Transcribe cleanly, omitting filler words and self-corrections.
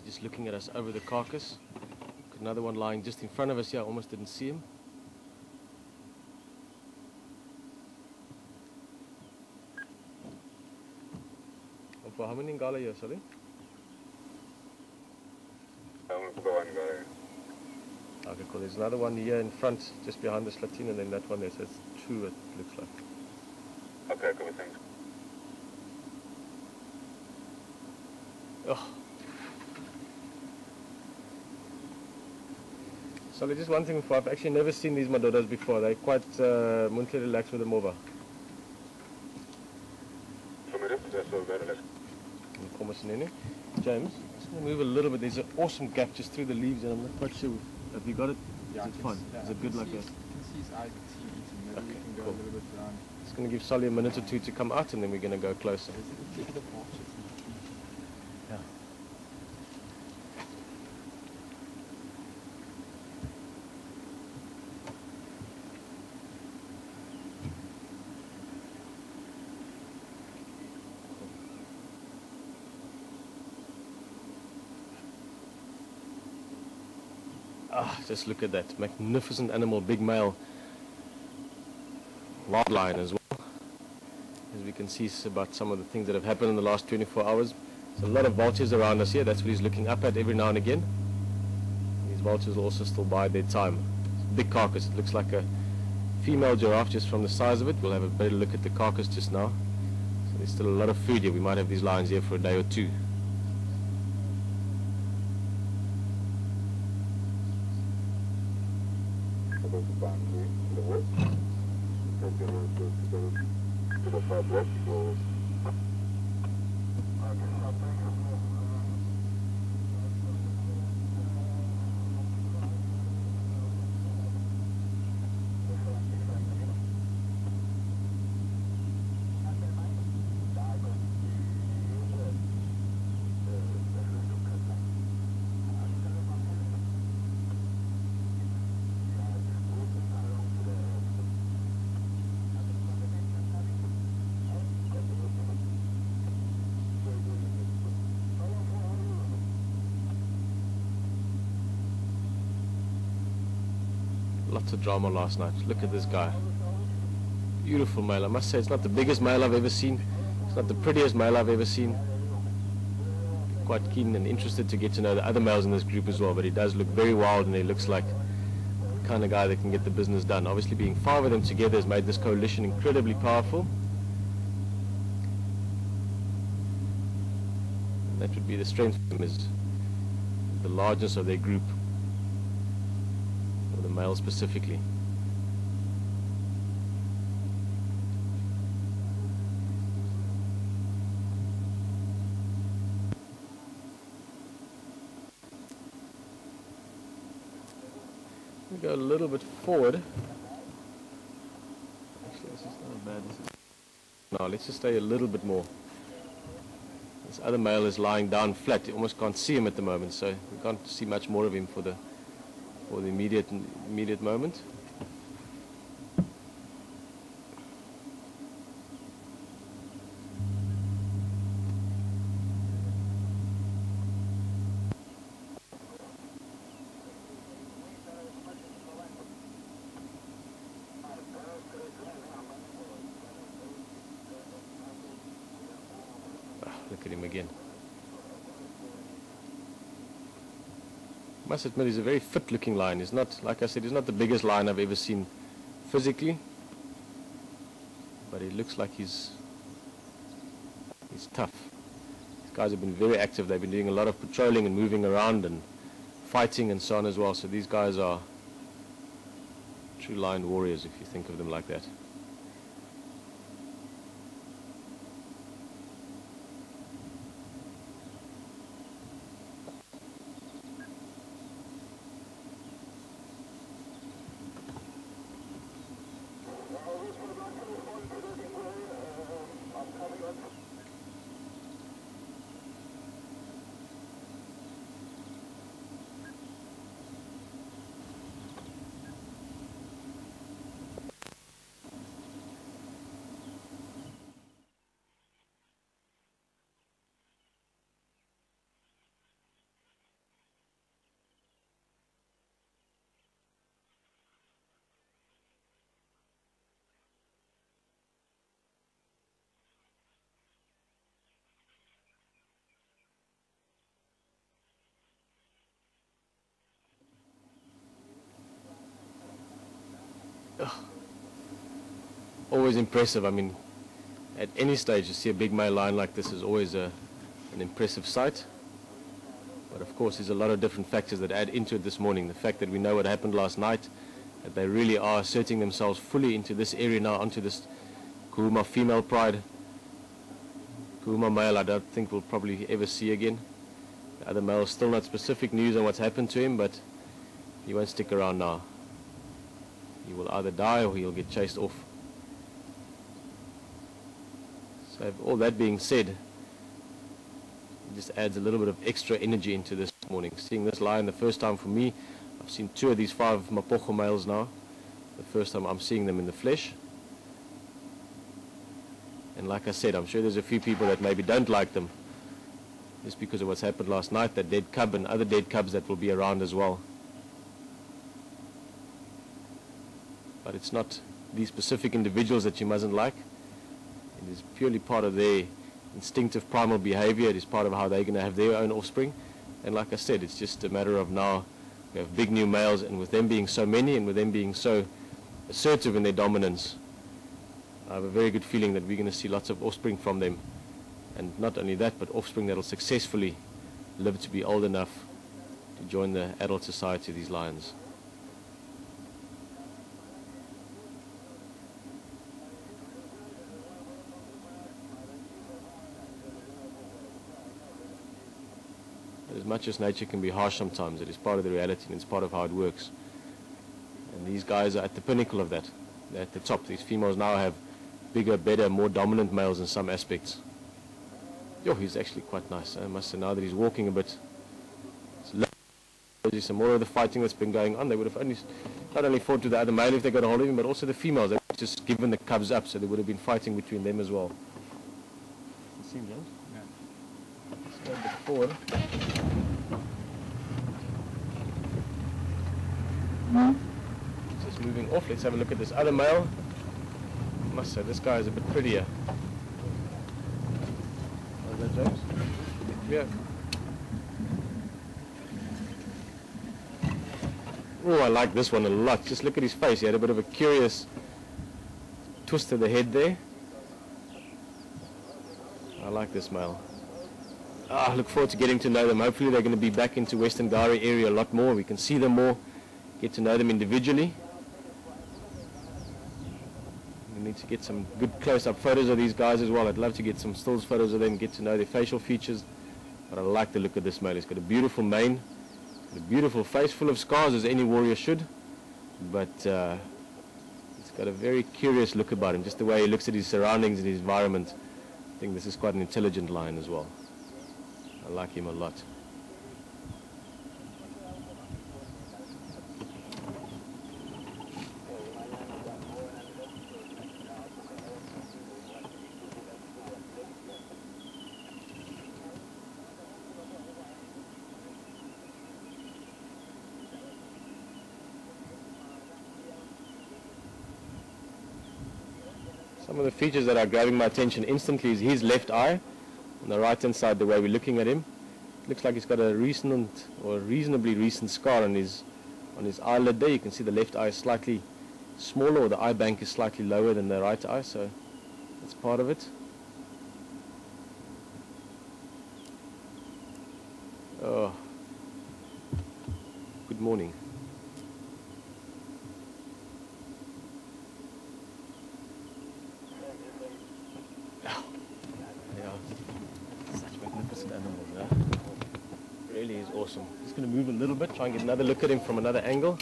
just looking at us over the carcass. Another one lying just in front of us here. I almost didn't see him. For how many ngala here, sorry? Okay, cool. There's another one here in front, just behind the slatin, and then that one there. So it's 2, it looks like. Okay, cool, thanks. Oh. So just one thing before, I've actually never seen these madodas before. They're quite muntly relaxed with them over. James, just going to move a little bit. There's an awesome gap just through the leaves, and I'm not quite sure. Have you got it? Yeah, is it fine? Yeah, is it good like that? You can see his eyes eating. Maybe Okay, you can go cool. a little bit around. Just going to give Sully a minute or two to come out, and then we're going to go closer. Yeah. Ah, just look at that magnificent animal, big male, wild lion as well. As we can see about some of the things that have happened in the last 24 hours. There's a lot of vultures around us here. That's what he's looking up at every now and again. These vultures will also still bide their time. It's a big carcass. It looks like a female giraffe just from the size of it. We'll have a better look at the carcass just now. So there's still a lot of food here. We might have these lions here for a day or two. Lots of drama last night. Look at this guy. Beautiful male. I must say it's not the biggest male I've ever seen. It's not the prettiest male I've ever seen. Quite keen and interested to get to know the other males in this group as well, but he does look very wild, and he looks like the kind of guy that can get the business done. Obviously being 5 of them together has made this coalition incredibly powerful. And that would be the strength of them, is the largeness of their group. The male specifically. We go a little bit forward. Actually, this is not bad. No, let's just stay a little bit more. This other male is lying down flat. You almost can't see him at the moment, so we can't see much more of him for the immediate moment. Look at him again. I must admit, he's a very fit looking lion. He's not, like I said, he's not the biggest lion I've ever seen physically, but he looks like he's tough. These guys have been very active. They've been doing a lot of patrolling and moving around and fighting and so on as well. So these guys are true lion warriors, if you think of them like that. always impressive. I mean, at any stage to see a big male lion like this is always an impressive sight. But of course there's a lot of different factors that add into it this morning. The fact that we know what happened last night, that they really are asserting themselves fully into this area now, onto this Djuma female pride. Djuma male I don't think we'll probably ever see again. The other male, still not specific news on what's happened to him, but he won't stick around now. He will either die or he'll get chased off. So all that being said, it just adds a little bit of extra energy into this morning. Seeing this lion the first time for me, I've seen 2 of these 5 Mapogos males now. The first time I'm seeing them in the flesh. And like I said, I'm sure there's a few people that maybe don't like them, just because of what's happened last night, that dead cub and other dead cubs that will be around as well. But it's not these specific individuals that you mustn't like. It is purely part of their instinctive primal behavior. It is part of how they're going to have their own offspring. And like I said, it's just a matter of now we have big new males, and with them being so many and with them being so assertive in their dominance, I have a very good feeling that we're going to see lots of offspring from them. And not only that, but offspring that will successfully live to be old enough to join the adult society of these lions. As much as nature can be harsh sometimes, it is part of the reality and it's part of how it works. And these guys are at the pinnacle of that. They're at the top. These females now have bigger, better, more dominant males in some aspects. Yo, he's actually quite nice. I must say, now that he's walking a bit, there's some more of the fighting that's been going on. They would have not only fought with the other male if they got a hold of him, but also the females. They would have just given the cubs up, so there would have been fighting between them as well. It seems, right? Yeah. Let's go a bit forward. Just moving off, let's have a look at this other male. I must say, this guy is a bit prettier. How's that, James? Yeah. Oh, I like this one a lot. Just look at his face. He had a bit of a curious twist to the head there. I like this male. I look forward to getting to know them. Hopefully they're going to be back into Western Gari area a lot more. We can see them more, get to know them individually. We need to get some good close-up photos of these guys as well. I'd love to get some stills photos of them, get to know their facial features. But I like the look of this male. He's got a beautiful mane, a beautiful face, full of scars as any warrior should. But he's got a very curious look about him, just the way he looks at his surroundings and his environment. I think this is quite an intelligent lion as well. I like him a lot. Some of the features that are grabbing my attention instantly is his left eye. On the right hand side, the way we're looking at him, it looks like he's got a recent or reasonably recent scar on his eyelid there. You can see the left eye is slightly smaller, or the eye bank is slightly lower than the right eye, so that's part of it. Oh, good morning. Really is awesome. Just going to move a little bit, try and get another look at him from another angle.